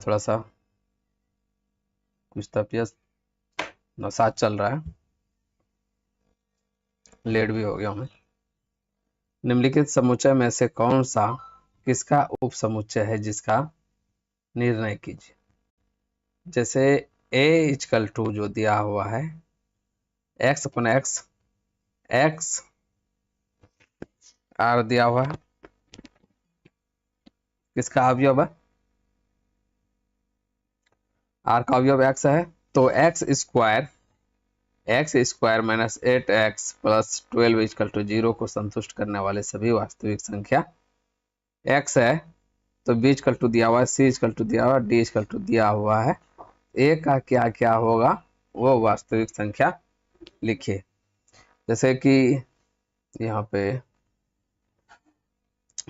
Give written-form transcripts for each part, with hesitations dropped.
थोड़ा सा कुछ तबीयत नसाज चल रहा है, लेट भी हो गया हूँ। निम्नलिखित समुच्चय में से कौन सा किसका उप समुच्चय है जिसका निर्णय कीजिए। जैसे a इजकल टू जो दिया हुआ है x अपन x r दिया हुआ है, किसका अवयव है, r का अवयव x है, तो x square minus 8x plus 12 is equal to 0 को संतुष्ट करने वाले सभी वास्तविक संख्या x है। तो b इजकल टू दिया हुआ है, c इजकल टू दिया हुआ है, d इजकल टू दिया हुआ है। a का क्या क्या होगा, वो वास्तविक संख्या लिखिए। जैसे कि यहाँ पे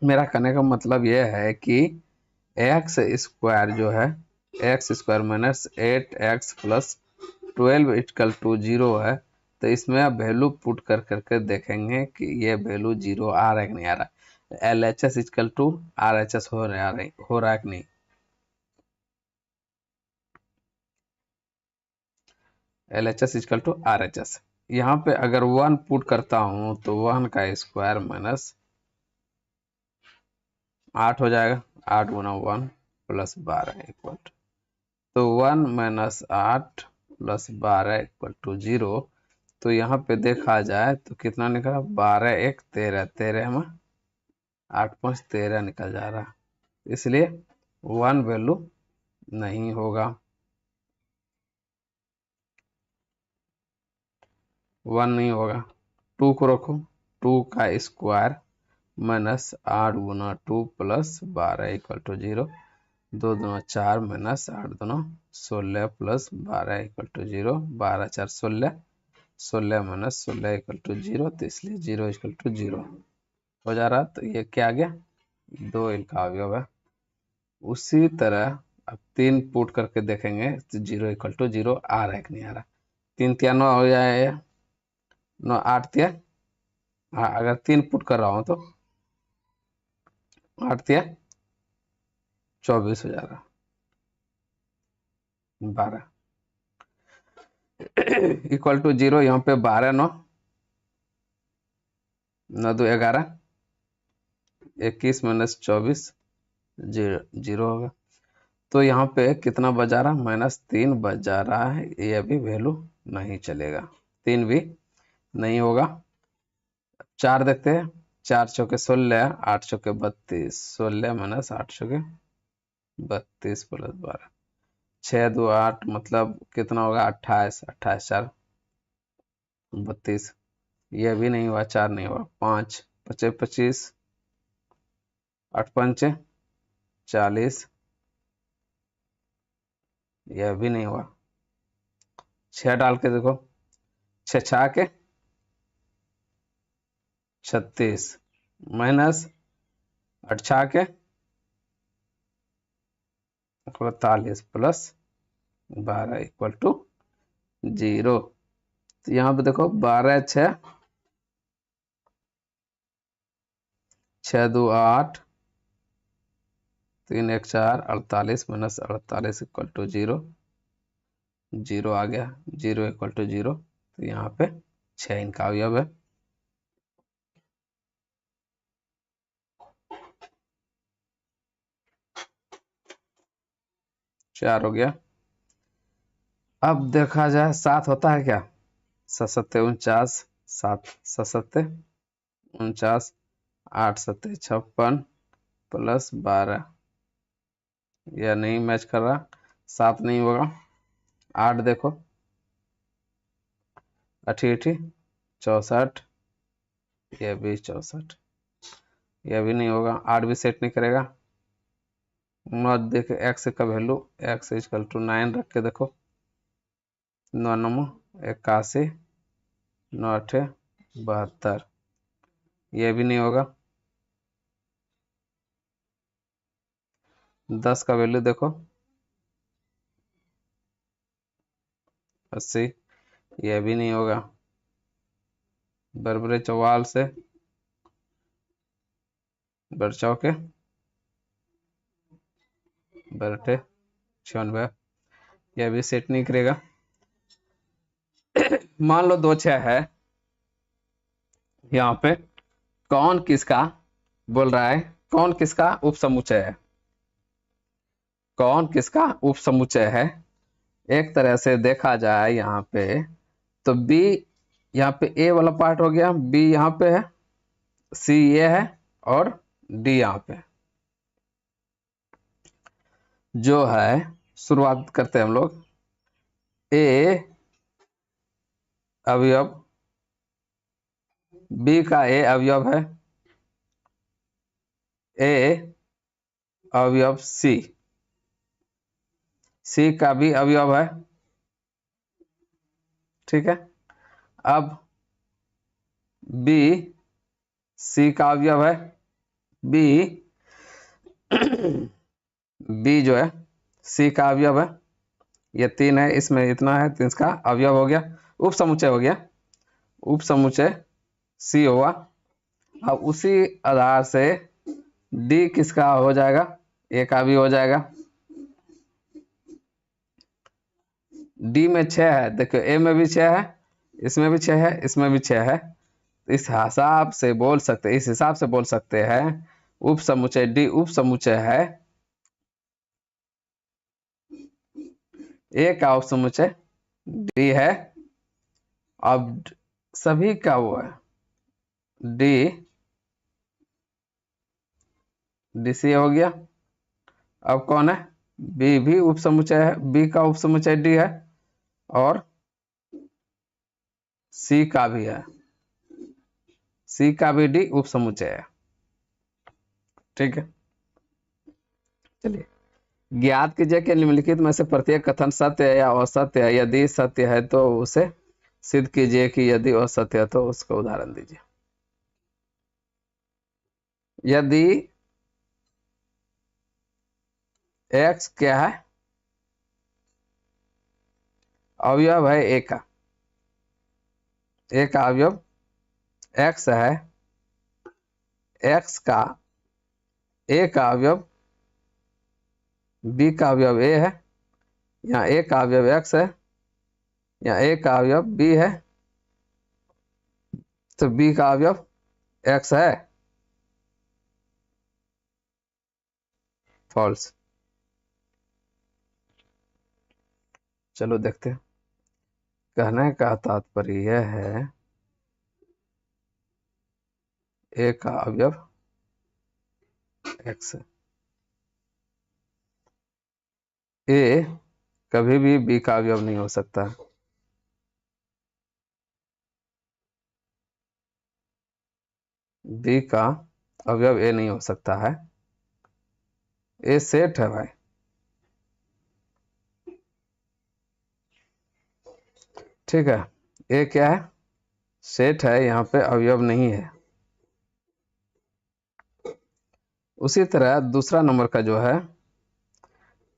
मेरा कहने का मतलब यह है कि एक्स स्क्वायर जो है x square minus 8x plus 12 equal to 0 है। तो इसमें आप वैल्यू पुट कर करके देखेंगे कि ये वैल्यू 0 आ रहा है कि नहीं आ रहा है। LHS इक्वल टू RHS हो रहा है कि नहीं। LHS इक्वल टू RHS, यहाँ पे अगर 1 पुट करता हूँ तो 1 का स्क्वायर माइनस 8 हो जाएगा, 8 गुना 1 प्लस 12 इक्वल टू, तो 1 माइनस 8 प्लस 12 इक्वल टू 0। तो यहाँ पे देखा जाए तो कितना निकला, 12 1 13, 13 में 8 5 13 निकल जा रहा, इसलिए 1 वैल्यू नहीं होगा, 1 नहीं होगा। 2 को रखो, 2 का स्क्वायर माइनस 8 गुना 2 प्लस 12 इक्वल टू 0, 2 दूना 4 माइनस 8 दूना 16 plus 12 equal to 0, 12 4 16, 16 minus 16 equal to 0, तो इसलिए 0 इक्वल टू 0 हो जा रहा। तो ये क्या आ गया, 2 इनका अवयव है। उसी तरह अब 3 पुट करके देखेंगे तो 0 इक्वल टू 0 आ रहा है कि नहीं आ रहा। 3 तिया 9 हो जाए, 9 8 तिया, हाँ अगर 3 पुट कर रहा हूँ तो 8 तिया 24 हो जा रहा, 12 इक्वल टू 0। यहाँ पे 12 9 9 2 11, 21 माइनस 24 0 होगा। तो यहाँ पे कितना बजा रहा, -3 बजा रहा है, ये भी वैल्यू नहीं चलेगा, 3 भी नहीं होगा। 4 देखते हैं, 4 चौके 16, 8 चौके 32, 16 माइनस 8 चौके 32 प्लस 12, 6 2 8 मतलब कितना होगा, 28, 28 4 32, यह भी नहीं हुआ, 4 नहीं हुआ, 5 25 25, 8 5 40, यह भी नहीं हुआ। 6 डाल के देखो, 6 6 के 36 माइनस 8 6 के 48 प्लस 12 इक्वल टू 0। तो यहाँ पे देखो 12 6 6 2 8 3 1 4, 48 माइनस 48 इक्वल टू 0, 0 आ गया, 0 इक्वल टू 0। तो यहाँ पे 6 इनका अवयव है। चार हो गया। अब देखा जाए 7 होता है क्या, 7 7 49, 7 7 7 49, 8 7 56 प्लस 12, यह नहीं मैच कर रहा, 7 नहीं होगा। 8 देखो, 88 64, यह भी 64, यह भी नहीं होगा, 8 भी सेट नहीं करेगा। 9 देखे, एक्स का वैल्यू एक्स इक्वल टू 9 रख के देखो, 9 9 81, 9 8 72, यह भी नहीं होगा। 10 का वैल्यू देखो, 80, यह भी नहीं होगा। बरबरे चौवाल से बरचौ के बरटे 96, यह भी सेट नहीं करेगा। मान लो 2 6 है, यहाँ पे कौन किसका बोल रहा है, कौन किसका उपसमुच्चय है, कौन किसका उपसमुच्चय है। एक तरह से देखा जाए यहाँ पे तो बी यहाँ पे ए वाला पार्ट हो गया, बी यहाँ पे है, सी ये है और डी यहाँ पे। जो है शुरुआत करते हैं हम लोग, ए अवयव, बी का ए अवयव है, ए अवयव सी, सी का भी अवयव है, ठीक है। अब बी सी का अवयव है, बी बी जो है सी का अवयव है, ये 3 है, इसमें इतना है, 3 का अवयव हो गया, उपसमुच्चय हो गया, उपसमुच्चय सी होगा। अब उसी आधार से डी किसका हो जाएगा, ए का भी हो जाएगा। डी में 6 है, देखो ए में भी 6 है, इसमें भी 6 है, इसमें भी 6 है। इस हिसाब से बोल सकते, इस हिसाब से बोल सकते हैं उपसमुच्चय डी उपसमुच्चय है ए का उपसमुच्चय डी है। अब सभी का वो है डी, डी सी हो गया। अब कौन है, बी भी उपसमुच्चय है, बी का उपसमुच्चय डी है और सी का भी है, सी का भी डी उपसमुच्चय है, ठीक है। चलिए, ज्ञात कीजिए कि निम्नलिखित में से प्रत्येक कथन सत्य है या असत्य है, यदि सत्य है तो उसे सिद्ध कीजिए कि यदि असत्य है तो उसका उदाहरण दीजिए। यदि x क्या है, अवयव है a का, a का अवयव x है, x का a का अवयव b का अवयव a है, यहाँ a का अवयव x है, यहाँ a का अवयव b है, तो b का अवयव x है, फॉल्स। चलो देखते हैं। कहने का तात्पर्य यह है a का अवयव x है, a कभी भी b का अवयव नहीं हो सकता, b का अवयव a नहीं हो सकता है, a सेट है भाई, ठीक है। ए क्या है, सेट है, यहाँ पे अवयव नहीं है। उसी तरह दूसरा नंबर का जो है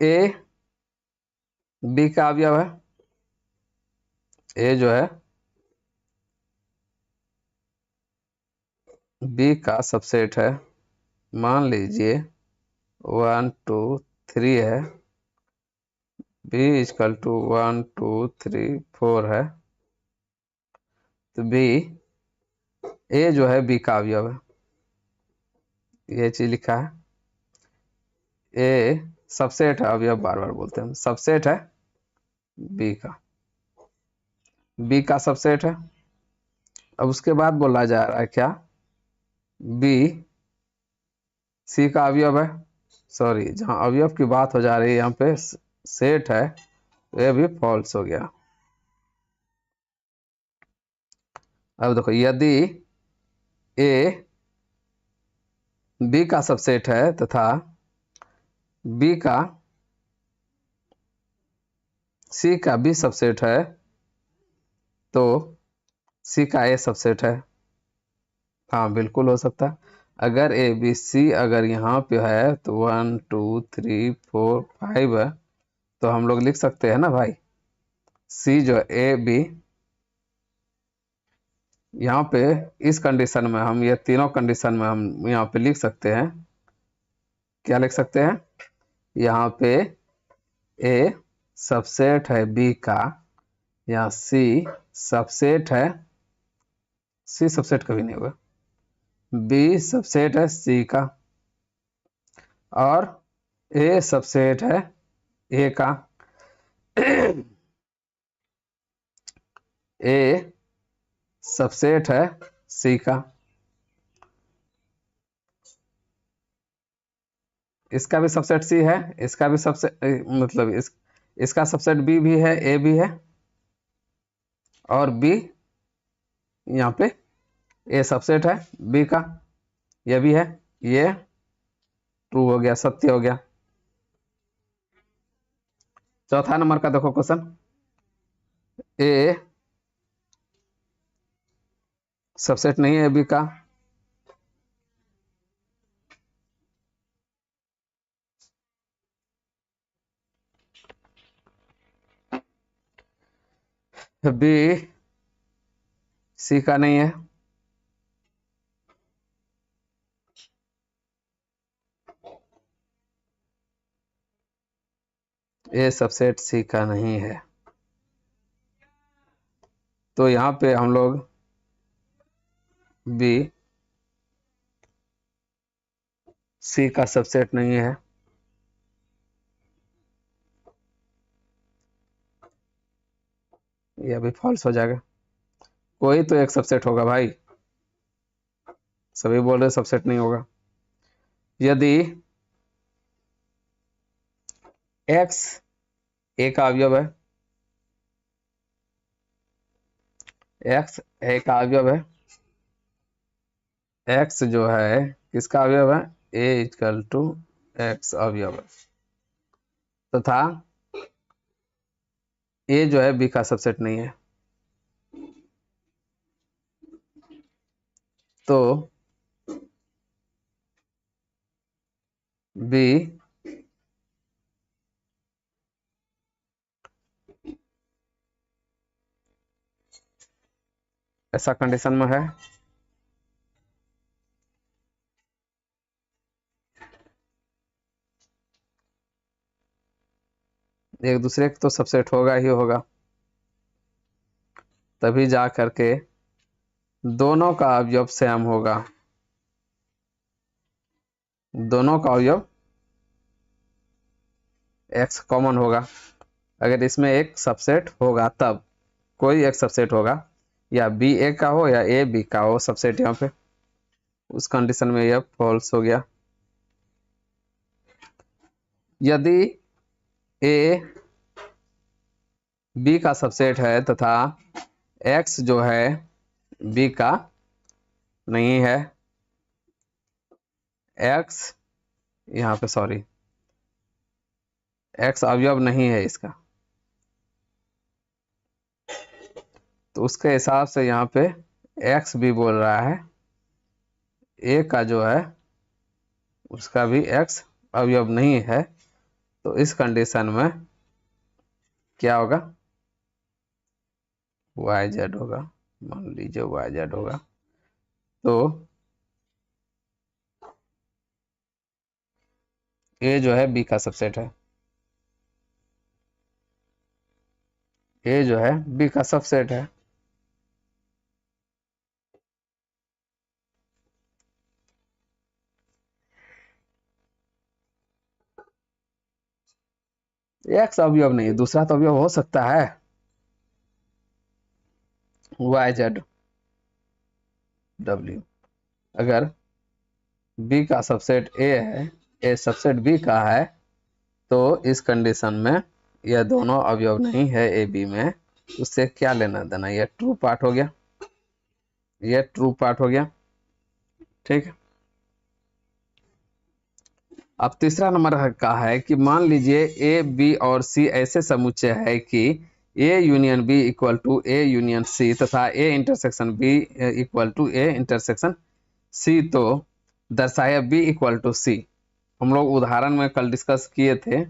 ए बी का अवयव है, ए जो है बी का सबसेट है, मान लीजिए 1 2 3 है, b इक्वल टू 1 2 3 4 है, तो b ए जो है b का अवयव है, ये चीज लिखा है। ए सबसेट है, अवयव बार बार बोलते हैं, सबसेट है b का, b का सबसेट है। अब उसके बाद बोला जा रहा है क्या, b c का अवयव है, सॉरी जहां अवयव की बात हो जा रही है यहाँ पे सेट है, तो ये भी फॉल्स हो गया। अब देखो, यदि ए बी का सबसेट है तथा बी का सी का भी सबसेट है, तो सी का ए सबसेट है। हाँ बिल्कुल हो सकता है। अगर ए बी सी अगर यहाँ पे है तो 1 2 3 4 5 है, तो हम लोग लिख सकते हैं ना भाई, सी जो ए बी, यहाँ पे इस कंडीशन में हम ये तीनों कंडीशन में हम यहाँ पे लिख सकते हैं, क्या लिख सकते हैं, यहाँ पे ए सबसेट है बी का, या सी सबसेट है, सी सबसेट कभी नहीं होगा, बी सबसेट है सी का, और ए सबसेट है ए का। ए सबसेट है सी का, इसका भी सबसेट सी है, इसका भी सबसेट, मतलब इसका सबसेट बी भी है, ए भी है, और बी यहाँ पे ए सबसेट है बी का, ये भी है, ये ट्रू हो गया, सत्य हो गया। चौथा नंबर का देखो क्वेश्चन, ए सबसेट नहीं है बी का, बी सी का नहीं है, ए सबसेट सी का नहीं है, तो यहाँ पे हम लोग बी सी का सबसेट नहीं है, ये अभी फॉल्स हो जाएगा। कोई तो एक सबसेट होगा भाई, सभी बोल रहे सबसेट नहीं होगा। यदि x ए का अवयव है, x ए का अवयव है, x जो है किसका अवयव है, a इक्वल टू x अवयव है, तथा a जो है b का सबसेट नहीं है, तो b ऐसा कंडीशन में है, एक दूसरे का तो सबसेट होगा ही होगा, तभी जा करके दोनों का अवयव सेम होगा, दोनों का अवयव x कॉमन होगा। अगर इसमें एक सबसेट होगा तब कोई एक सबसेट होगा, या बी ए का हो या ए बी का हो सबसेट, यहाँ पे उस कंडीशन में यह फॉल्स हो गया। यदि ए बी का सबसेट है तथा x जो है बी का नहीं है, x यहाँ पे सॉरी x अवयव नहीं है इसका, तो उसके हिसाब से यहाँ पे x भी बोल रहा है a का जो है उसका भी x अवयव नहीं है, तो इस कंडीशन में क्या होगा, वाई जेड होगा, मान लीजिए वाई जेड होगा, तो ए जो है बी का सबसेट है, ए जो है बी का सबसेट है। एक्स अवयव नहीं, दूसरा तो अवयव हो सकता है, वाई जेड डब्ल्यू, अगर बी का सबसेट ए है, ए सबसेट बी का है, तो इस कंडीशन में यह दोनों अवयव नहीं है ए बी में, उससे क्या लेना देना, यह ट्रू पार्ट हो गया, यह ट्रू पार्ट हो गया, ठीक है। अब तीसरा नंबर का है कि मान लीजिए ए बी और सी ऐसे समुच्चय है कि A union B equal to A union C तथा A intersection B equal to A intersection C, तो दर्शाया बी इक्वल टू सी। हम लोग उदाहरण में कल डिस्कस किए थे,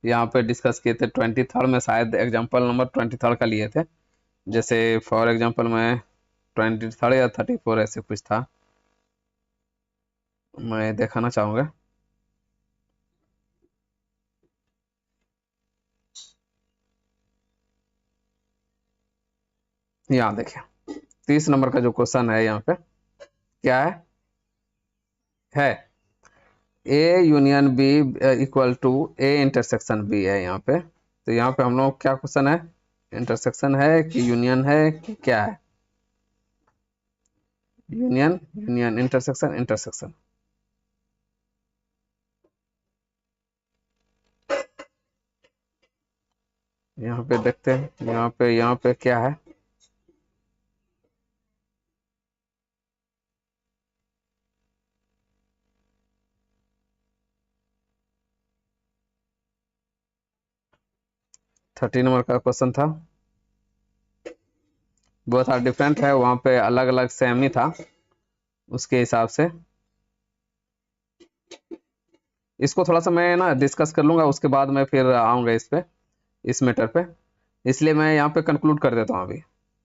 यहाँ पे डिस्कस किए थे 23rd में, शायद एग्जाम्पल नंबर 23rd का लिए थे, जैसे फॉर एग्जाम्पल में 23rd या 34 ऐसे कुछ था, मैं दिखाना चाहूँगा। यहाँ देखिए 30 नंबर का जो क्वेश्चन है यहाँ पे क्या है A union B equal to A intersection B है यहाँ पे। तो यहाँ पे हम लोग क्या क्वेश्चन है, इंटरसेक्शन है कि यूनियन है कि क्या है, यूनियन यूनियन इंटरसेक्शन इंटरसेक्शन। यहाँ पे देखते हैं यहाँ पे क्या है, थर्टी नंबर का क्वेश्चन था। बहुत सारा डिफरेंट है, वहां पे अलग अलग सेम ही था उसके हिसाब से। इसको थोड़ा सा मैं ना डिस्कस कर लूंगा, उसके बाद मैं फिर आऊंगा इस पे, इस मैटर पे, इसलिए मैं यहाँ पे कंक्लूड कर देता हूँ अभी।